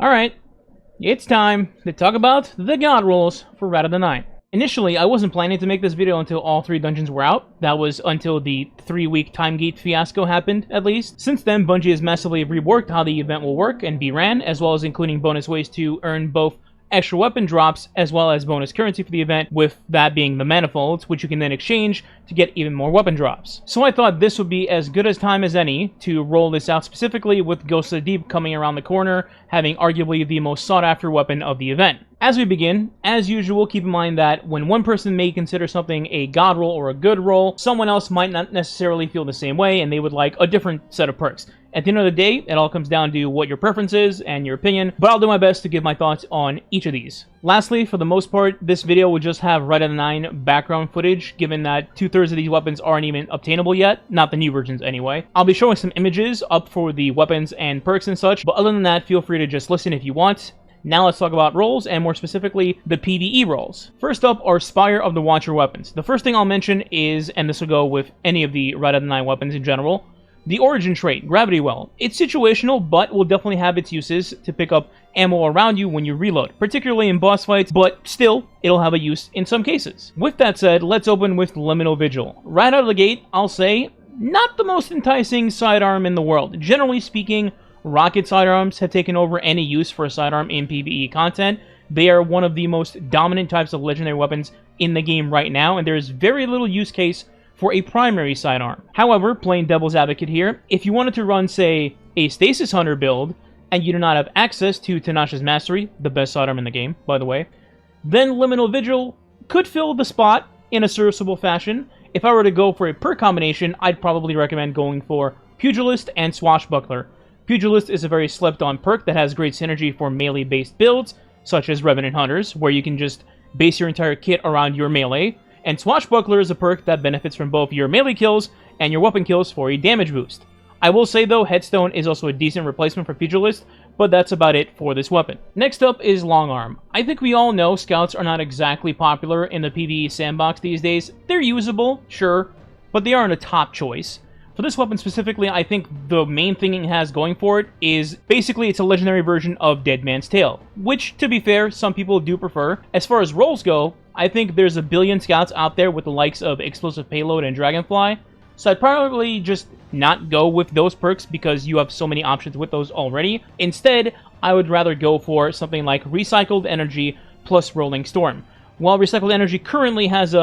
Alright, it's time to talk about the god rolls for Rite of the Nine. Initially, I wasn't planning to make this video until all 3 dungeons were out. That was until the 3-week time gate fiasco happened, at least. Since then, Bungie has massively reworked how the event will work and be ran, as well as including bonus ways to earn both extra weapon drops as well as bonus currency for the event, with that being the manifolds, which you can then exchange to get even more weapon drops. So I thought this would be as good a time as any to roll this out, specifically with Ghost of the Deep coming around the corner, having arguably the most sought after weapon of the event. As we begin, as usual, keep in mind that when one person may consider something a god roll or a good roll, someone else might not necessarily feel the same way and they would like a different set of perks. At the end of the day, it all comes down to what your preference is and your opinion, but I'll do my best to give my thoughts on each of these. Lastly, for the most part, this video will just have Rite of the Nine background footage, given that 2/3 of these weapons aren't even obtainable yet, not the new versions anyway. I'll be showing some images up for the weapons and perks and such, but other than that, feel free to just listen if you want. Now let's talk about rolls, and more specifically, the PvE rolls. First up are Spire of the Watcher weapons. The first thing I'll mention is, and this will go with any of the Rite of the Nine weapons in general, the Origin trait, Gravity Well. It's situational, but will definitely have its uses to pick up ammo around you when you reload, particularly in boss fights, but still, it'll have a use in some cases. With that said, let's open with Liminal Vigil. Right out of the gate, I'll say, not the most enticing sidearm in the world. Generally speaking, rocket sidearms have taken over any use for a sidearm in PvE content. They are one of the most dominant types of legendary weapons in the game right now, and there is very little use case for a primary sidearm. However, playing devil's advocate here, if you wanted to run, say, a Stasis Hunter build, and you do not have access to Tanash's Mastery, the best sidearm in the game, by the way, then Liminal Vigil could fill the spot in a serviceable fashion. If I were to go for a perk combination, I'd probably recommend going for Pugilist and Swashbuckler. Pugilist is a very slept-on perk that has great synergy for melee-based builds, such as Revenant Hunters, where you can just base your entire kit around your melee, and Swashbuckler is a perk that benefits from both your melee kills and your weapon kills for a damage boost. I will say though, Headstone is also a decent replacement for Pugilist, but that's about it for this weapon. Next up is Long Arm. I think we all know Scouts are not exactly popular in the PvE sandbox these days. They're usable, sure, but they aren't a top choice. For this weapon specifically, I think the main thing it has going for it is basically it's a legendary version of Dead Man's Tale, which, to be fair, some people do prefer. As far as rolls go, I think there's a billion Scouts out there with the likes of Explosive Payload and Dragonfly, so I'd probably just not go with those perks because you have so many options with those already. Instead, I would rather go for something like Recycled Energy plus Rolling Storm. While Recycled Energy currently has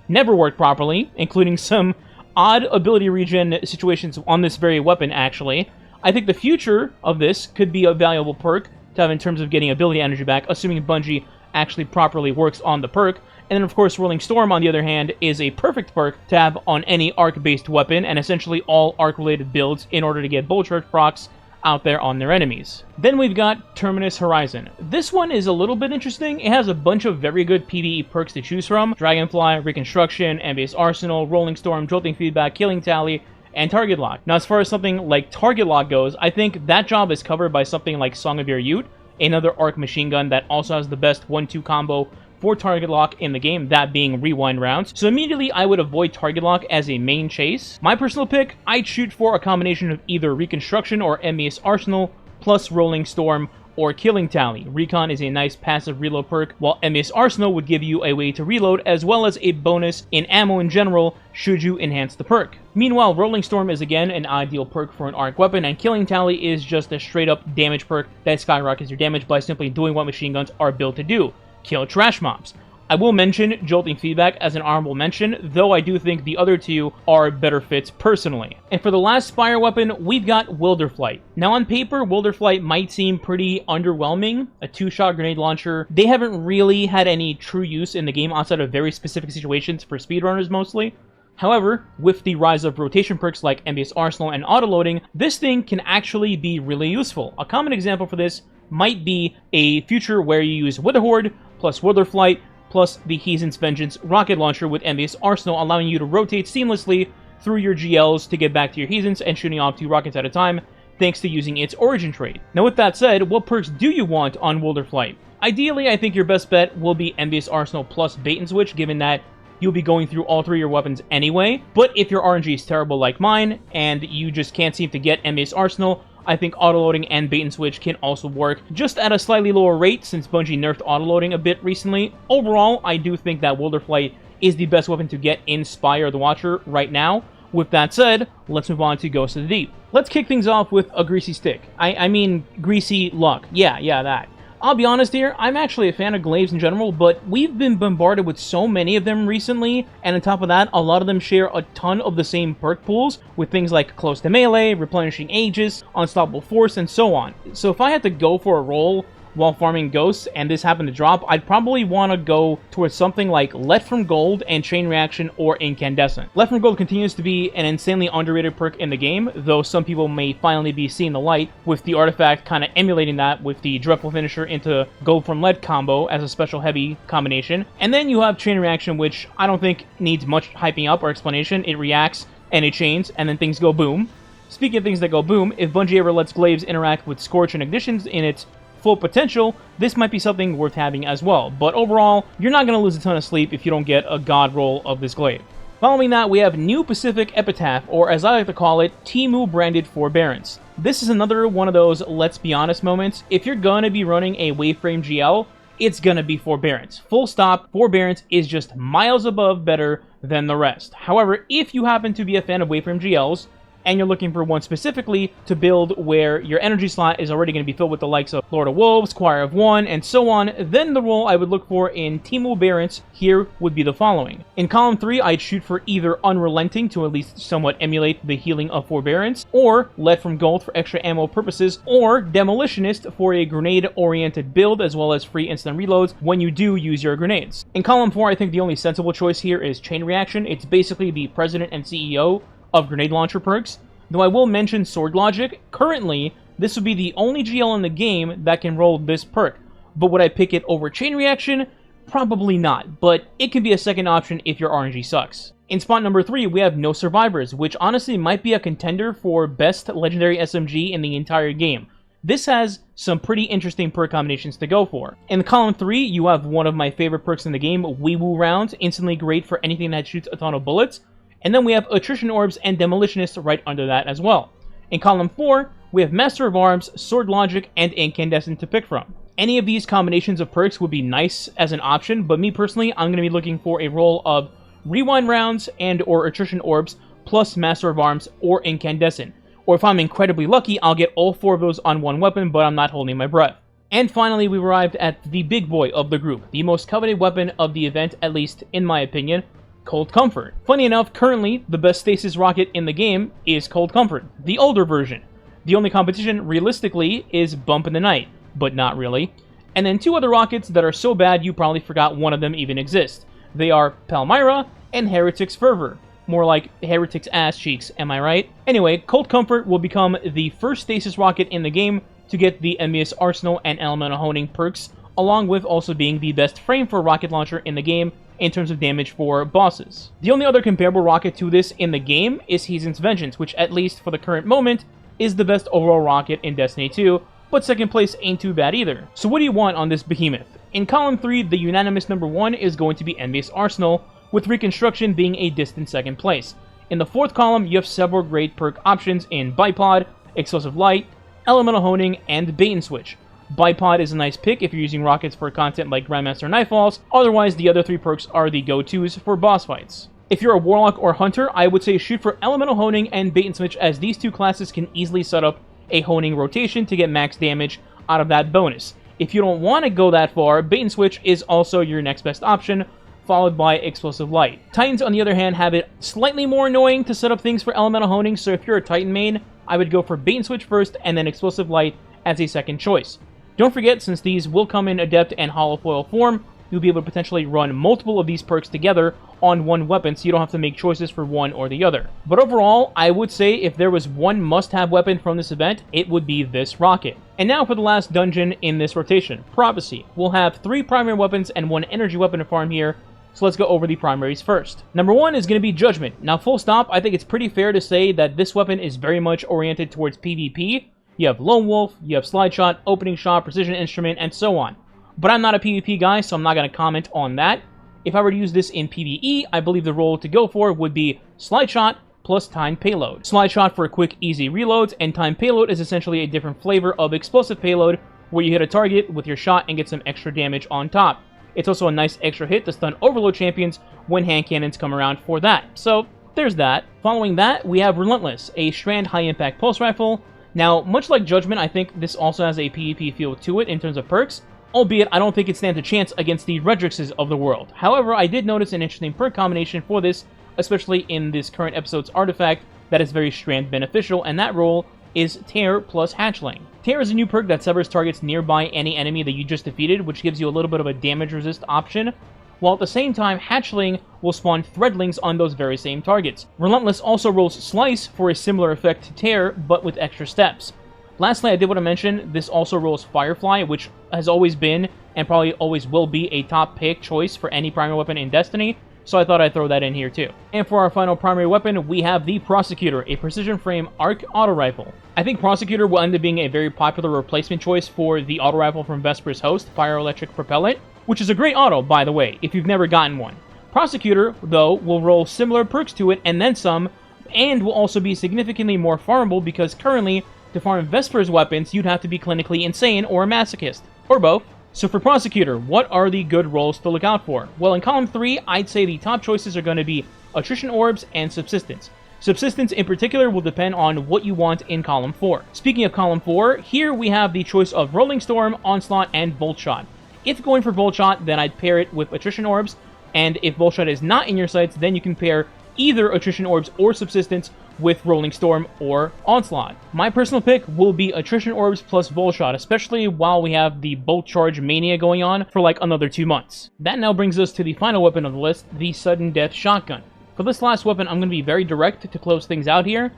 never worked properly, including some odd ability regen situations on this very weapon, actually, I think the future of this could be a valuable perk to have in terms of getting ability energy back, assuming Bungie actually properly works on the perk. And then, of course, Rolling Storm, on the other hand, is a perfect perk to have on any arc-based weapon, and essentially all arc-related builds in order to get Bull Charge procs out there on their enemies. Then we've got Terminus Horizon. This one is a little bit interesting. It has a bunch of very good PvE perks to choose from: Dragonfly, Reconstruction, Envious Arsenal, Rolling Storm, Jolting Feedback, Killing Tally, and Target Lock. Now, as far as something like Target Lock goes, I think that job is covered by something like Song of Your Youth, another arc machine gun that also has the best 1-2 combo for Target Lock in the game, that being Rewind rounds. So immediately I would avoid Target Lock as a main chase. My personal pick, I'd shoot for a combination of either Reconstruction or Envious Arsenal plus Rolling Storm or Killing Tally. Recon is a nice passive reload perk, while Envious Arsenal would give you a way to reload as well as a bonus in ammo in general should you enhance the perk. Meanwhile, Rolling Storm is again an ideal perk for an arc weapon, and Killing Tally is just a straight up damage perk that skyrockets your damage by simply doing what machine guns are built to do: kill trash mobs. I will mention Jolting Feedback as an honorable mention, though I do think the other two are better fits personally. And for the last Spire weapon, we've got Wilderflight. Now on paper, Wilderflight might seem pretty underwhelming, a 2-shot grenade launcher. They haven't really had any true use in the game outside of very specific situations for speedrunners mostly. However, with the rise of rotation perks like Envious Arsenal and autoloading, this thing can actually be really useful. A common example for this might be a future where you use Witherhoard plus Wilderflight plus the Heathen's Vengeance rocket launcher with Envious Arsenal, allowing you to rotate seamlessly through your GLs to get back to your Heathens and shooting off 2 rockets at a time, thanks to using its Origin trait. Now with that said, what perks do you want on Wilderflight? Ideally, I think your best bet will be Envious Arsenal plus Bait and Switch, given that you'll be going through all 3 of your weapons anyway. But if your RNG is terrible like mine, and you just can't seem to get Envious Arsenal, I think autoloading and bait and switch can also work, just at a slightly lower rate since Bungie nerfed autoloading a bit recently. Overall, I do think that Wilderflight is the best weapon to get in Spire the Watcher right now. With that said, let's move on to Ghost of the Deep. Let's kick things off with a greasy stick. I mean, greasy luck. Yeah, that. I'll be honest here, I'm actually a fan of glaives in general, but we've been bombarded with so many of them recently, and on top of that, a lot of them share a ton of the same perk pools, with things like close to melee, replenishing Aegis, unstoppable force, and so on. So if I had to go for a role while farming ghosts, and this happened to drop, I'd probably want to go towards something like Let from Gold and Chain Reaction or Incandescent. Let from Gold continues to be an insanely underrated perk in the game, though some people may finally be seeing the light, with the artifact kind of emulating that with the Dreadful Finisher into Gold from Lead combo as a special heavy combination. And then you have Chain Reaction, which I don't think needs much hyping up or explanation. It reacts, and it chains, and then things go boom. Speaking of things that go boom, if Bungie ever lets glaives interact with Scorch and Ignitions in its full potential, this might be something worth having as well. But overall, you're not going to lose a ton of sleep if you don't get a god roll of this glaive. Following that, we have New Pacific Epitaph, or as I like to call it, Temu branded Forbearance. This is another one of those let's be honest moments. If you're going to be running a Waveframe GL, it's going to be Forbearance. Full stop, Forbearance is just miles above better than the rest. However, if you happen to be a fan of Waveframe GLs, and you're looking for one specifically to build where your energy slot is already going to be filled with the likes of Lord of Wolves, Choir of One, and so on, then the role I would look for in Temu Barents here would be the following. In column 3, I'd shoot for either Unrelenting to at least somewhat emulate the healing of Forbearance, or Let from Gold for extra ammo purposes, or Demolitionist for a grenade-oriented build as well as free instant reloads when you do use your grenades. In column 4, I think the only sensible choice here is Chain Reaction. It's basically the president and CEO of grenade launcher perks, though I will mention Sword Logic. Currently, this would be the only GL in the game that can roll this perk, but would I pick it over Chain Reaction? Probably not, but it can be a second option if your RNG sucks. In spot number 3, we have No Survivors, which honestly might be a contender for best legendary SMG in the entire game. This has some pretty interesting perk combinations to go for. In column 3, you have one of my favorite perks in the game, Wee Woo Rounds, instantly great for anything that shoots a ton of bullets. And then we have Attrition Orbs and Demolitionist right under that as well. In column 4, we have Master of Arms, Sword Logic, and Incandescent to pick from. Any of these combinations of perks would be nice as an option, but me personally, I'm going to be looking for a roll of Rewind Rounds and or Attrition Orbs plus Master of Arms or Incandescent. Or if I'm incredibly lucky, I'll get all 4 of those on one weapon, but I'm not holding my breath. And finally, we've arrived at the big boy of the group, the most coveted weapon of the event, at least in my opinion, Cold Comfort. Funny enough, currently, the best stasis rocket in the game is Cold Comfort, the older version. The only competition, realistically, is Bump in the Night, but not really. And then 2 other rockets that are so bad you probably forgot one of them even exists. They are Palmyra and Heretic's Fervor. More like Heretic's ass cheeks, am I right? Anyway, Cold Comfort will become the first stasis rocket in the game to get the Envious Arsenal and Elemental Honing perks, along with also being the best frame for a rocket launcher in the game in terms of damage for bosses. The only other comparable rocket to this in the game is Heathen's Vengeance, which at least for the current moment is the best overall rocket in Destiny 2, but second place ain't too bad either. So what do you want on this behemoth? In column 3, the unanimous number 1 is going to be Envious Arsenal, with Reconstruction being a distant second place. In the 4th column, you have several great perk options in Bipod, Explosive Light, Elemental Honing, and Bait and Switch. Bipod is a nice pick if you're using rockets for content like Grandmaster Nightfalls, otherwise the other 3 perks are the go-tos for boss fights. If you're a Warlock or Hunter, I would say shoot for Elemental Honing and Bait and Switch, as these 2 classes can easily set up a Honing rotation to get max damage out of that bonus. If you don't want to go that far, Bait and Switch is also your next best option, followed by Explosive Light. Titans, on the other hand, have it slightly more annoying to set up things for Elemental Honing, so if you're a Titan main, I would go for Bait and Switch first and then Explosive Light as a second choice. Don't forget, since these will come in Adept and Hollow Foil form, you'll be able to potentially run multiple of these perks together on one weapon, so you don't have to make choices for one or the other. But overall, I would say if there was one must-have weapon from this event, it would be this rocket. And now for the last dungeon in this rotation, Prophecy. We'll have 3 primary weapons and 1 energy weapon to farm here, so let's go over the primaries first. Number 1 is going to be Judgment. Now, full stop, I think it's pretty fair to say that this weapon is very much oriented towards PvP. You have Lone Wolf, you have Slide Shot, Opening Shot, Precision Instrument, and so on. But I'm not a PvP guy, so I'm not going to comment on that. If I were to use this in PvE, I believe the role to go for would be Slide Shot plus timed payload. Slide shot for quick, easy reloads, and timed payload is essentially a different flavor of explosive payload where you hit a target with your shot and get some extra damage on top. It's also a nice extra hit to stun overload champions when hand cannons come around for that. So there's that. Following that, we have Relentless, a strand high-impact pulse rifle. Now, much like Judgment, I think this also has a PvP feel to it in terms of perks, albeit I don't think it stands a chance against the Redrixes of the world. However, I did notice an interesting perk combination for this, especially in this current episode's artifact, that is very strand beneficial, and that role is Tear plus Hatchling. Tear is a new perk that severs targets nearby any enemy that you just defeated, which gives you a little bit of a damage resist option, while at the same time, Hatchling will spawn Threadlings on those very same targets. Relentless also rolls Slice for a similar effect to Tear, but with extra steps. Lastly, I did want to mention, this also rolls Firefly, which has always been, and probably always will be, a top pick choice for any primary weapon in Destiny, so I thought I'd throw that in here too. And for our final primary weapon, we have the Prosecutor, a precision frame arc auto rifle. I think Prosecutor will end up being a very popular replacement choice for the auto rifle from Vesper's Host, Pyroelectric Propellant, which is a great auto, by the way, if you've never gotten one. Prosecutor, though, will roll similar perks to it and then some, and will also be significantly more farmable because currently, to farm Vesper's weapons, you'd have to be clinically insane or a masochist, or both. So for Prosecutor, what are the good roles to look out for? Well, in Column 3, I'd say the top choices are going to be Attrition Orbs and Subsistence. Subsistence in particular will depend on what you want in Column 4. Speaking of Column 4, here we have the choice of Rolling Storm, Onslaught, and Volt Shot. If going for Volt Shot, then I'd pair it with Attrition Orbs, and if Volt Shot is not in your sights, then you can pair either Attrition Orbs or Subsistence with Rolling Storm or Onslaught. My personal pick will be Attrition Orbs plus Volt Shot, especially while we have the Bolt Charge Mania going on for like another 2 months. That now brings us to the final weapon of the list, the Sudden Death Shotgun. For this last weapon, I'm going to be very direct to close things out here.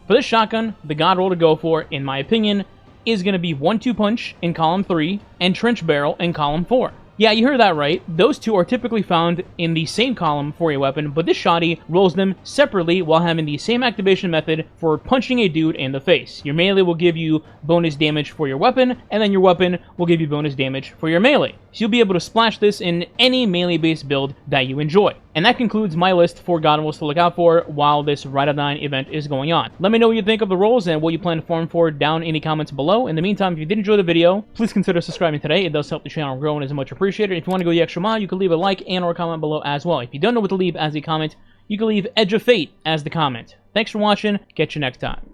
For this shotgun, the god roll to go for, in my opinion, is going to be 1-2 Punch in Column 3 and Trench Barrel in Column 4. Yeah, you heard that right. Those two are typically found in the same column for a weapon, but this shoddy rolls them separately while having the same activation method for punching a dude in the face. Your melee will give you bonus damage for your weapon, and then your weapon will give you bonus damage for your melee. So you'll be able to splash this in any melee-based build that you enjoy. And that concludes my list for god rolls to look out for while this Rite of the Nine event is going on. Let me know what you think of the rolls and what you plan to farm for down in the comments below. In the meantime, if you did enjoy the video, please consider subscribing today. It does help the channel grow and is much appreciated. If you want to go the extra mile, you can leave a like and or a comment below as well. If you don't know what to leave as a comment, you can leave Edge of Fate as the comment. Thanks for watching. Catch you next time.